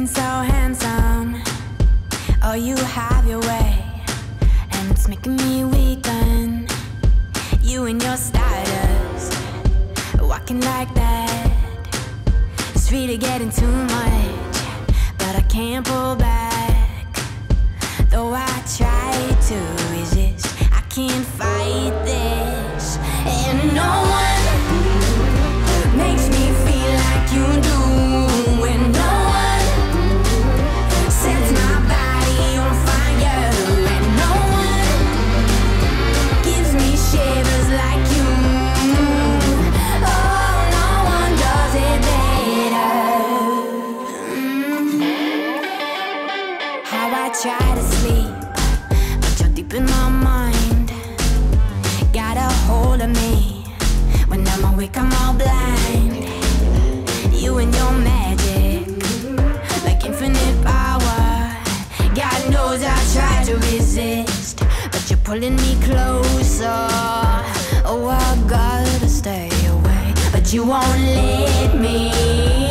So handsome, oh, you have your way, and it's making me weaken. You and your status, walking like that. It's really getting too much, but I can't pull back. Though I try to resist, I can't fight this. And no one makes me feel like you do. And no one sets my body on fire, and no one gives me shivers like you. Oh, no one does it better. How I try to sleep, but you're deep in my mind. Got a hold of me. When I'm awake, I'm all blind. You and your magic, like infinite power. God knows I try to resist, but you're pulling me closer. Oh, I gotta stay away, but you won't let me.